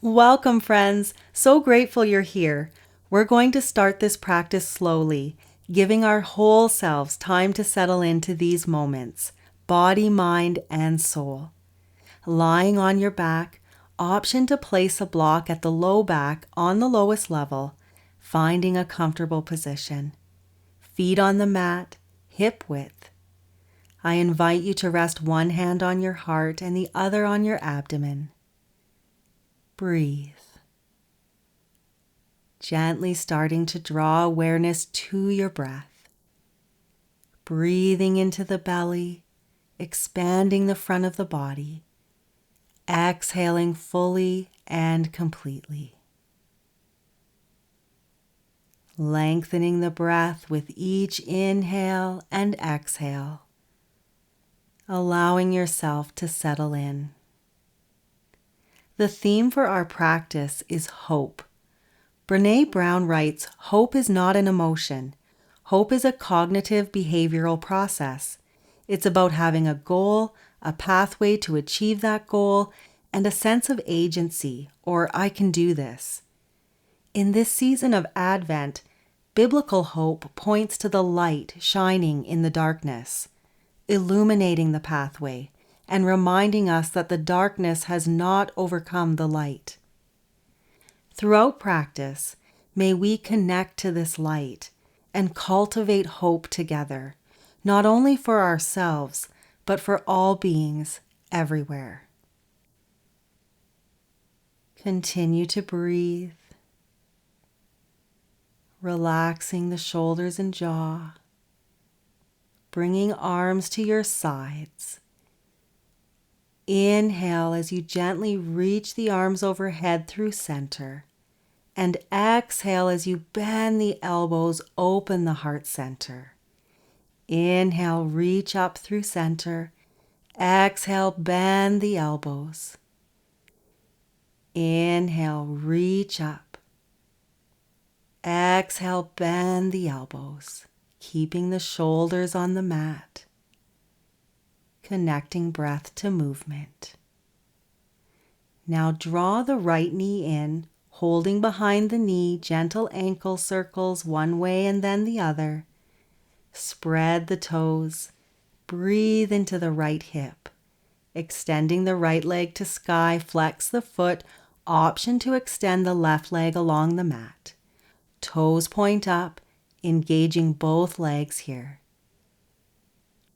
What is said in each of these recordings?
Welcome, friends. So grateful you're here. We're going to start this practice slowly, giving our whole selves time to settle into these moments, body, mind, and soul. Lying on your back, option to place a block at the low back on the lowest level, finding a comfortable position. Feet on the mat, hip width. I invite you to rest one hand on your heart and the other on your abdomen. Breathe. Gently starting to draw awareness to your breath. Breathing into the belly, expanding the front of the body. Exhaling fully and completely. Lengthening the breath with each inhale and exhale. Allowing yourself to settle in. The theme for our practice is hope. Brene Brown writes, "Hope is not an emotion. Hope is a cognitive-behavioural process. It's about having a goal, a pathway to achieve that goal, and a sense of agency, or I can do this." In this season of Advent, biblical hope points to the light shining in the darkness, illuminating the pathway, and reminding us that the darkness has not overcome the light. Throughout practice, may we connect to this light and cultivate hope together, not only for ourselves, but for all beings everywhere. Continue to breathe, relaxing the shoulders and jaw, bringing arms to your sides. Inhale as you gently reach the arms overhead through center, and exhale as you bend the elbows, open the heart center. Inhale, reach up through center. Exhale, bend the elbows. Inhale, reach up. Exhale, bend the elbows, keeping the shoulders on the mat. Connecting breath to movement. Now draw the right knee in, holding behind the knee, gentle ankle circles one way and then the other. Spread the toes. Breathe into the right hip. Extending the right leg to sky, flex the foot. Option to extend the left leg along the mat. Toes point up, engaging both legs here.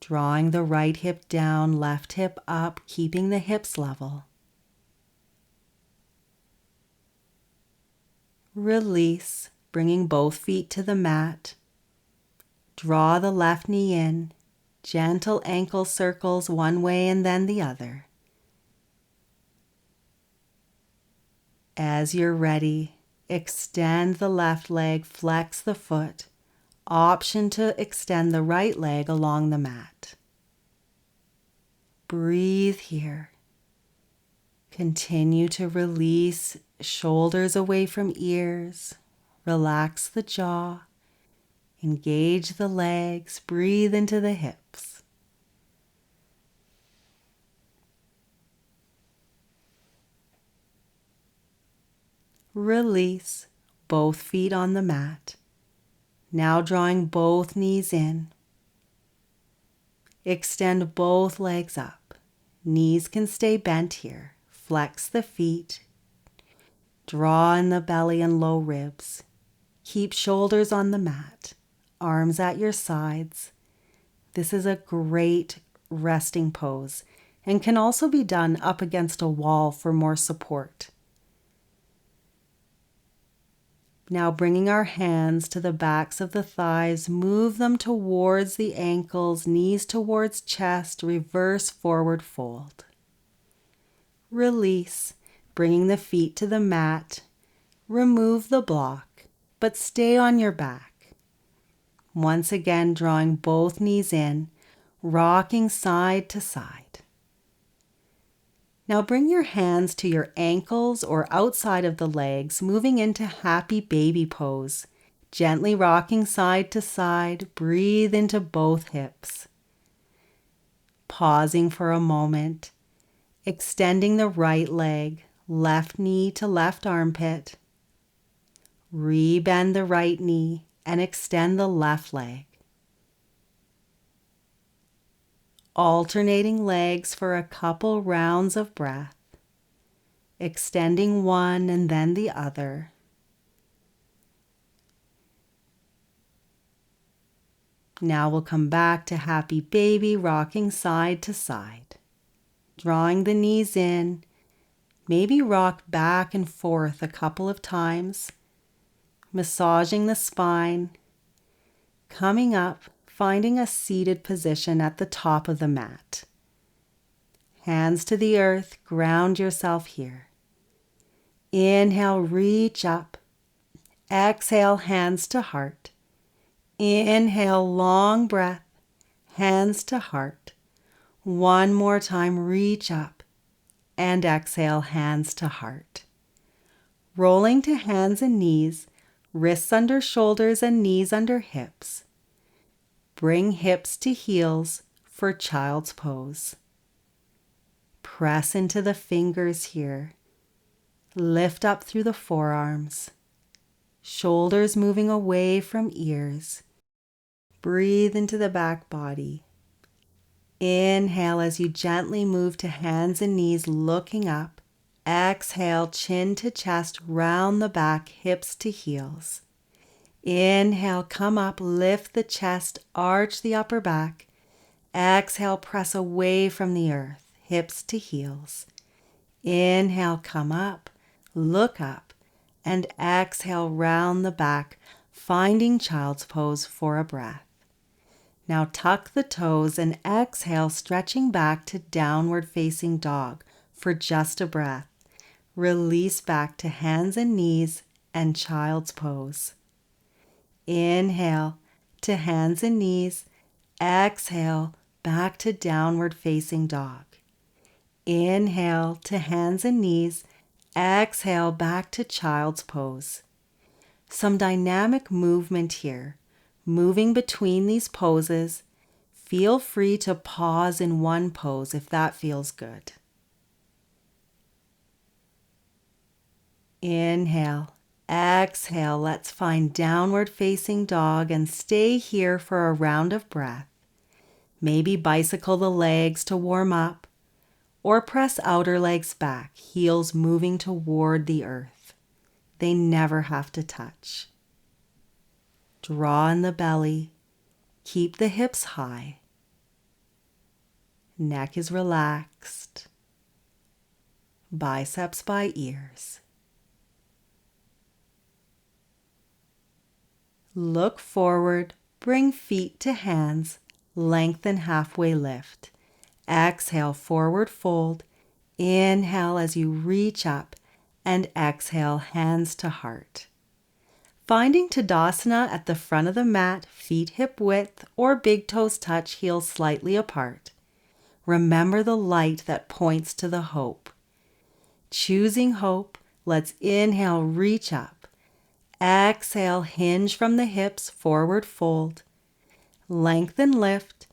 Drawing the right hip down, left hip up, keeping the hips level. Release, bringing both feet to the mat. Draw the left knee in, gentle ankle circles one way and then the other. As you're ready, extend the left leg, flex the foot. Option to extend the right leg along the mat. Breathe here. Continue to release shoulders away from ears. Relax the jaw. Engage the legs. Breathe into the hips. Release both feet on the mat. Now drawing both knees in. Extend both legs up. Knees can stay bent here. Flex the feet. Draw in the belly and low ribs. Keep shoulders on the mat. Arms at your sides. This is a great resting pose and can also be done up against a wall for more support. Now bringing our hands to the backs of the thighs, move them towards the ankles, knees towards chest, reverse forward fold. Release, bringing the feet to the mat. Remove the block, but stay on your back. Once again, drawing both knees in, rocking side to side. Now bring your hands to your ankles or outside of the legs, moving into happy baby pose. Gently rocking side to side, breathe into both hips. Pausing for a moment, extending the right leg, left knee to left armpit. Rebend the right knee and extend the left leg. Alternating legs for a couple rounds of breath, extending one and then the other. Now we'll come back to happy baby, rocking side to side. Drawing the knees in, maybe rock back and forth a couple of times, massaging the spine, coming up, finding a seated position at the top of the mat. Hands to the earth, ground yourself here. Inhale, reach up. Exhale, hands to heart. Inhale, long breath, hands to heart. One more time, reach up. And exhale, hands to heart. Rolling to hands and knees, wrists under shoulders and knees under hips. Bring hips to heels for child's pose. Press into the fingers here. Lift up through the forearms. Shoulders moving away from ears. Breathe into the back body. Inhale as you gently move to hands and knees, looking up. Exhale, chin to chest, round the back, hips to heels. Inhale, come up, lift the chest, arch the upper back. Exhale, press away from the earth, hips to heels. Inhale, come up, look up, and exhale, round the back, finding child's pose for a breath. Now tuck the toes and exhale, stretching back to downward facing dog for just a breath. Release back to hands and knees and child's pose. Inhale to hands and knees. Exhale back to downward facing dog. Inhale to hands and knees. Exhale back to child's pose. Some dynamic movement here. Moving between these poses. Feel free to pause in one pose if that feels good. Inhale. Exhale, let's find downward facing dog and stay here for a round of breath. Maybe bicycle the legs to warm up, or press outer legs back, heels moving toward the earth. They never have to touch. Draw in the belly, keep the hips high. Neck is relaxed, biceps by ears. Look forward, bring feet to hands, lengthen halfway lift. Exhale, forward fold. Inhale as you reach up, and exhale, hands to heart. Finding Tadasana at the front of the mat, feet hip width or big toes touch, heels slightly apart. Remember the light that points to the hope. Choosing hope, let's inhale, reach up. Exhale, hinge from the hips, forward fold. Lengthen, lift.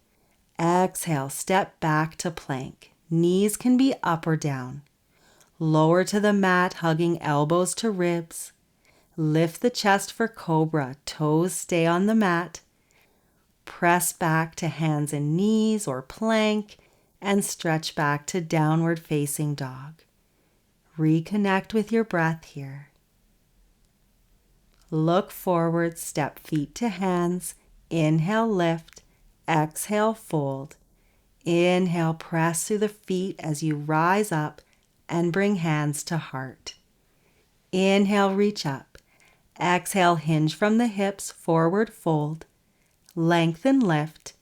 Exhale, step back to plank. Knees can be up or down. Lower to the mat, hugging elbows to ribs. Lift the chest for cobra, toes stay on the mat. Press back to hands and knees or plank and stretch back to downward facing dog. Reconnect with your breath here. Look forward, step feet to hands. Inhale, lift. Exhale, fold. Inhale, press through the feet as you rise up and bring hands to heart. Inhale, reach up. Exhale, hinge from the hips, forward fold. Lengthen, lift.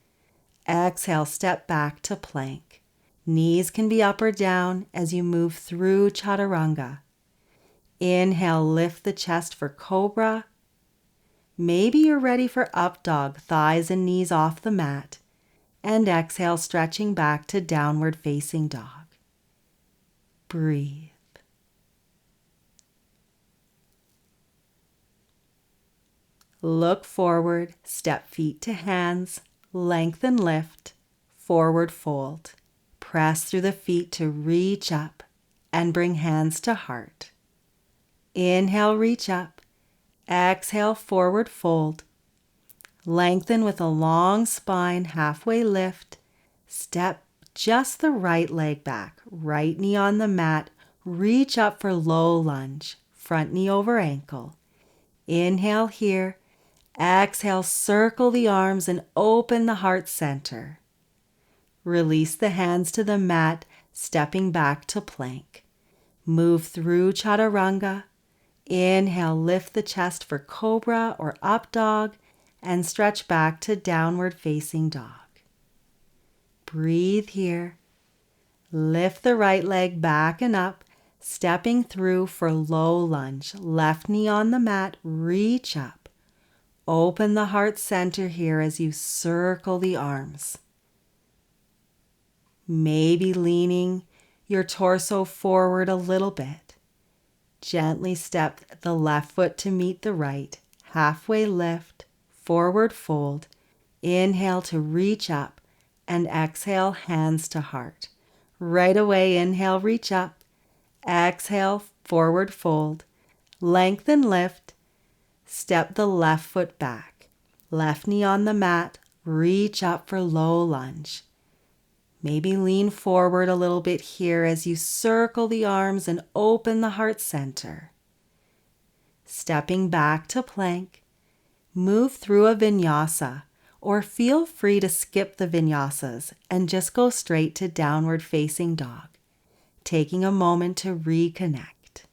Exhale, step back to plank. Knees can be up or down as you move through chaturanga. Inhale, lift the chest for cobra. Maybe you're ready for up dog, thighs and knees off the mat. And exhale, stretching back to downward facing dog. Breathe. Look forward, step feet to hands, lengthen, lift, forward fold. Press through the feet to reach up and bring hands to heart. Inhale, reach up. Exhale, forward fold. Lengthen with a long spine, halfway lift. Step just the right leg back, right knee on the mat. Reach up for low lunge, front knee over ankle. Inhale here. Exhale, circle the arms and open the heart center. Release the hands to the mat, stepping back to plank. Move through chaturanga. Inhale, lift the chest for cobra or up dog and stretch back to downward facing dog. Breathe here. Lift the right leg back and up, stepping through for low lunge. Left knee on the mat, reach up. Open the heart center here as you circle the arms. Maybe leaning your torso forward a little bit. Gently step the left foot to meet the right. Halfway lift, forward fold. Inhale to reach up and exhale, hands to heart. Right away, inhale, reach up. Exhale, forward fold. Lengthen, lift. Step the left foot back. Left knee on the mat. Reach up for low lunge. Maybe lean forward a little bit here as you circle the arms and open the heart center. Stepping back to plank. Move through a vinyasa, or feel free to skip the vinyasas and just go straight to downward facing dog, taking a moment to reconnect.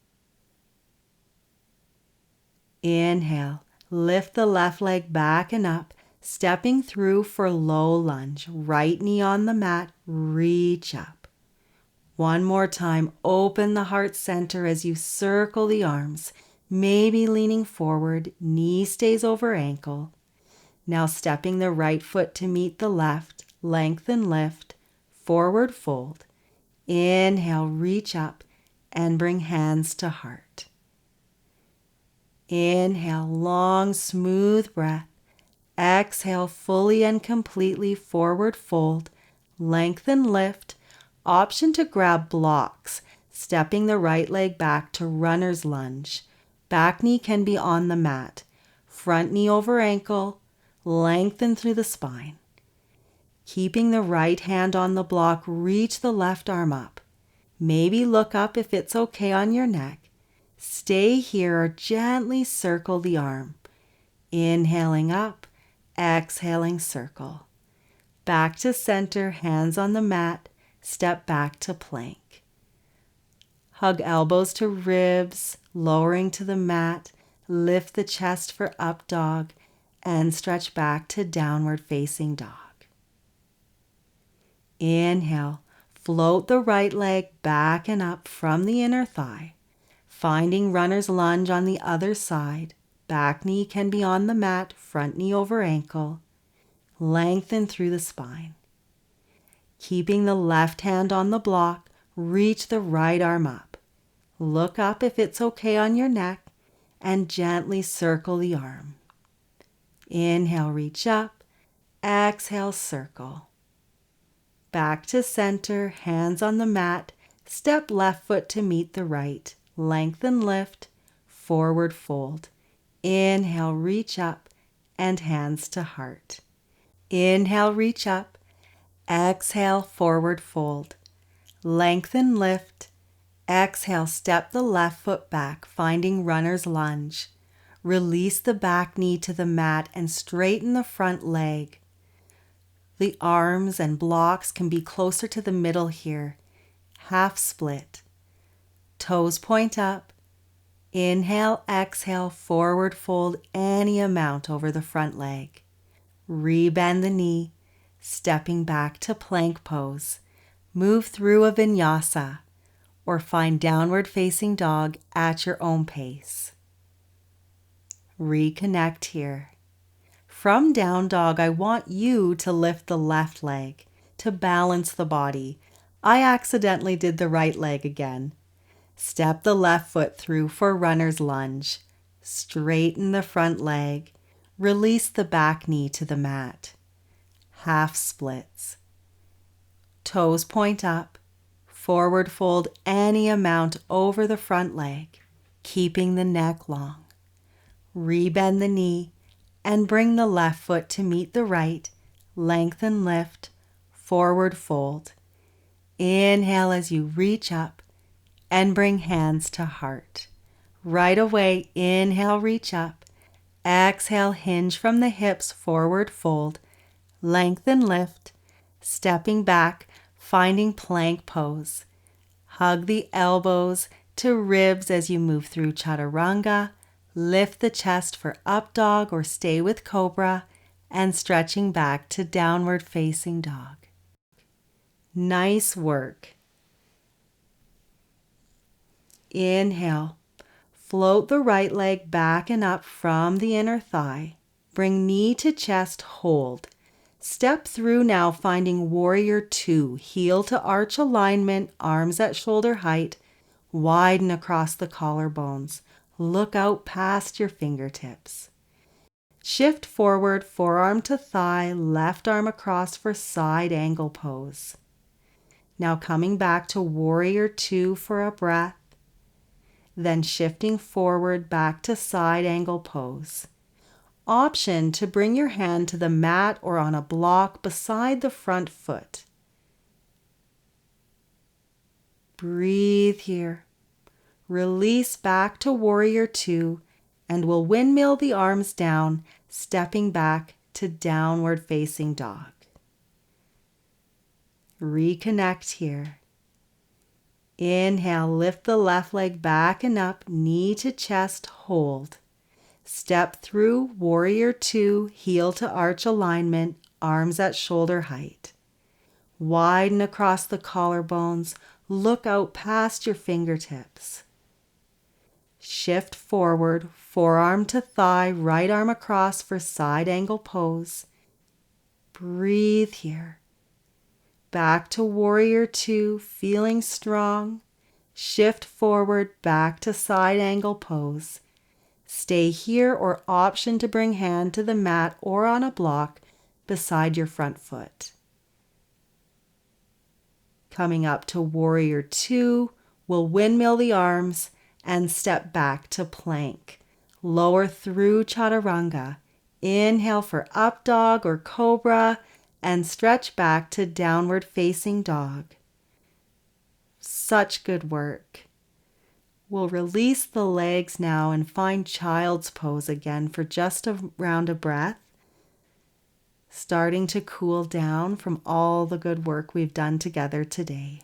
Inhale, lift the left leg back and up, stepping through for low lunge. Right knee on the mat, reach up. One more time, open the heart center as you circle the arms, maybe leaning forward, knee stays over ankle. Now stepping the right foot to meet the left, lengthen, lift, forward fold. Inhale, reach up and bring hands to heart. Inhale, long, smooth breath. Exhale, fully and completely forward fold. Lengthen, lift. Option to grab blocks, stepping the right leg back to runner's lunge. Back knee can be on the mat. Front knee over ankle. Lengthen through the spine. Keeping the right hand on the block, reach the left arm up. Maybe look up if it's okay on your neck. Stay here or gently circle the arm. Inhaling up, exhaling circle. Back to center, hands on the mat, step back to plank. Hug elbows to ribs, lowering to the mat, lift the chest for up dog, and stretch back to downward facing dog. Inhale, float the right leg back and up from the inner thigh. Finding runner's lunge on the other side. Back knee can be on the mat, front knee over ankle. Lengthen through the spine. Keeping the left hand on the block, reach the right arm up. Look up if it's okay on your neck and gently circle the arm. Inhale, reach up. Exhale, circle. Back to center, hands on the mat. Step left foot to meet the right. Lengthen, lift, forward fold. Inhale, reach up, and hands to heart. Inhale, reach up. Exhale, forward fold. Lengthen, lift. Exhale, step the left foot back, finding runner's lunge. Release the back knee to the mat and straighten the front leg. The arms and blocks can be closer to the middle here. Half split. Toes point up. Inhale, exhale, forward fold any amount over the front leg. Rebend the knee, stepping back to plank pose. Move through a vinyasa or find downward facing dog at your own pace. Reconnect here. From down dog, I want you to lift the left leg to balance the body. I accidentally did the right leg again. Step the left foot through for runner's lunge. Straighten the front leg. Release the back knee to the mat. Half splits. Toes point up. Forward fold any amount over the front leg, keeping the neck long. Rebend the knee and bring the left foot to meet the right. Lengthen, lift, forward fold. Inhale as you reach up and bring hands to heart. Right away, inhale, reach up. Exhale, hinge from the hips, forward fold. Lengthen, lift, stepping back, finding plank pose. Hug the elbows to ribs as you move through chaturanga. Lift the chest for up dog or stay with cobra, and stretching back to downward facing dog. Nice work. Inhale. Float the right leg back and up from the inner thigh. Bring knee to chest, hold. Step through now, finding warrior two. Heel to arch alignment, arms at shoulder height. Widen across the collarbones. Look out past your fingertips. Shift forward, forearm to thigh, left arm across for side angle pose. Now coming back to warrior two for a breath. Then shifting forward back to side angle pose. Option to bring your hand to the mat or on a block beside the front foot. Breathe here. Release back to warrior two, and we'll windmill the arms down, stepping back to downward facing dog. Reconnect here. Inhale, lift the left leg back and up, knee to chest, hold. Step through warrior two, heel to arch alignment, arms at shoulder height. Widen across the collarbones, look out past your fingertips. Shift forward, forearm to thigh, right arm across for side angle pose. Breathe here. Back to warrior two, feeling strong. Shift forward, back to side angle pose. Stay here or option to bring hand to the mat or on a block beside your front foot. Coming up to warrior two, we'll windmill the arms and step back to plank. Lower through chaturanga. Inhale for up dog or cobra and stretch back to downward facing dog. Such good work. We'll release the legs now and find child's pose again for just a round of breath. Starting to cool down from all the good work we've done together today.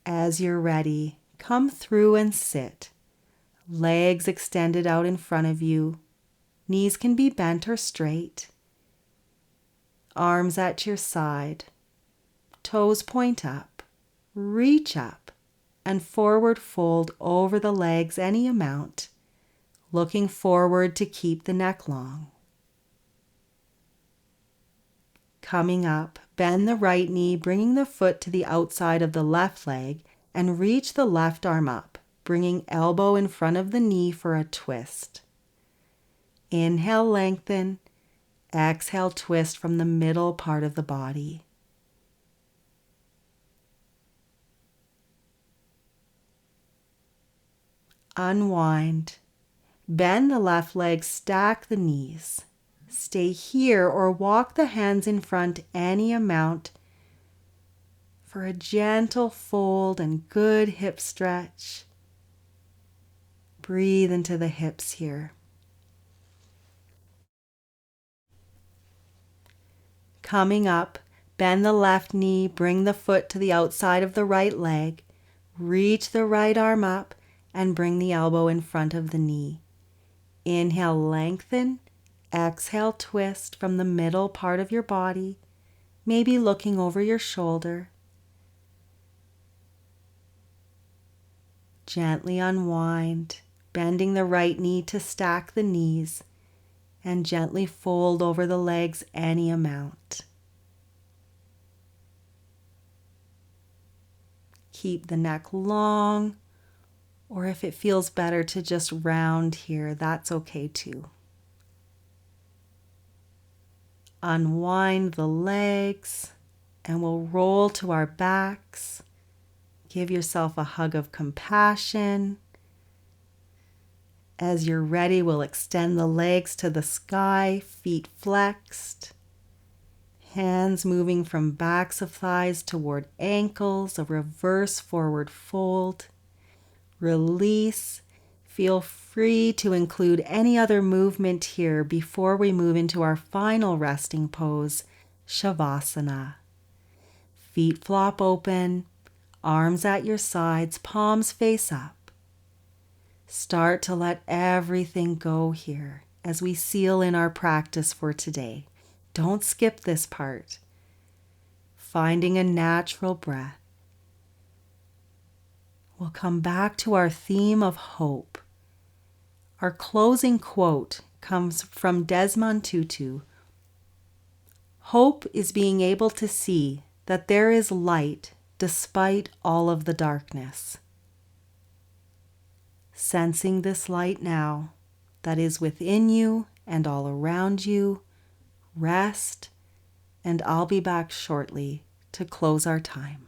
As you're ready, come through and sit. Legs extended out in front of you. Knees can be bent or straight. Arms at your side. Toes point up. Reach up and forward fold over the legs any amount, looking forward to keep the neck long. Coming up, bend the right knee, bringing the foot to the outside of the left leg, and reach the left arm up, bringing elbow in front of the knee for a twist. Inhale, lengthen. Exhale, twist from the middle part of the body. Unwind. Bend the left leg, stack the knees. Stay here or walk the hands in front any amount for a gentle fold and good hip stretch. Breathe into the hips here. Coming up, bend the left knee, bring the foot to the outside of the right leg, reach the right arm up, and bring the elbow in front of the knee. Inhale, lengthen. Exhale, twist from the middle part of your body, maybe looking over your shoulder. Gently unwind, bending the right knee to stack the knees, and gently fold over the legs any amount. Keep the neck long, or if it feels better to just round here, that's okay too. Unwind the legs and we'll roll to our backs. Give yourself a hug of compassion. As you're ready, we'll extend the legs to the sky, feet flexed. Hands moving from backs of thighs toward ankles, a reverse forward fold. Release. Feel free to include any other movement here before we move into our final resting pose, Shavasana. Feet flop open, arms at your sides, palms face up. Start to let everything go here as we seal in our practice for today. Don't skip this part. Finding a natural breath. We'll come back to our theme of hope. Our closing quote comes from Desmond Tutu. Hope is being able to see that there is light despite all of the darkness. Sensing this light now that is within you and all around you, rest, and I'll be back shortly to close our time.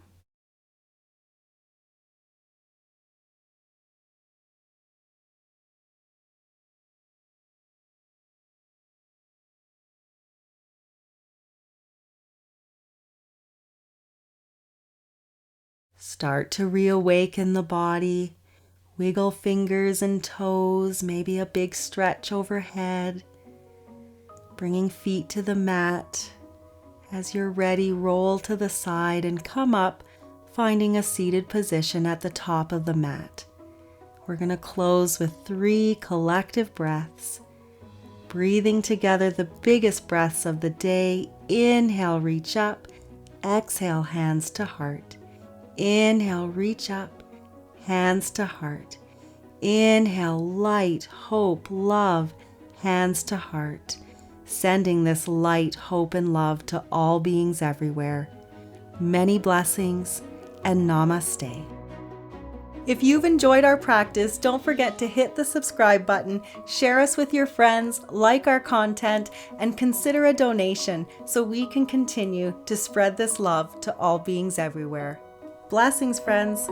Start to reawaken the body. Wiggle fingers and toes, maybe a big stretch overhead. Bringing feet to the mat. As you're ready, roll to the side and come up, finding a seated position at the top of the mat. We're going to close with 3 collective breaths. Breathing together the biggest breaths of the day. Inhale, reach up. Exhale, hands to heart. Inhale, reach up. Hands to heart. Inhale, light, hope, love, hands to heart. Sending this light, hope, and love to all beings everywhere. Many blessings and namaste. If you've enjoyed our practice, don't forget to hit the subscribe button, share us with your friends, like our content, and consider a donation so we can continue to spread this love to all beings everywhere. Blessings, friends.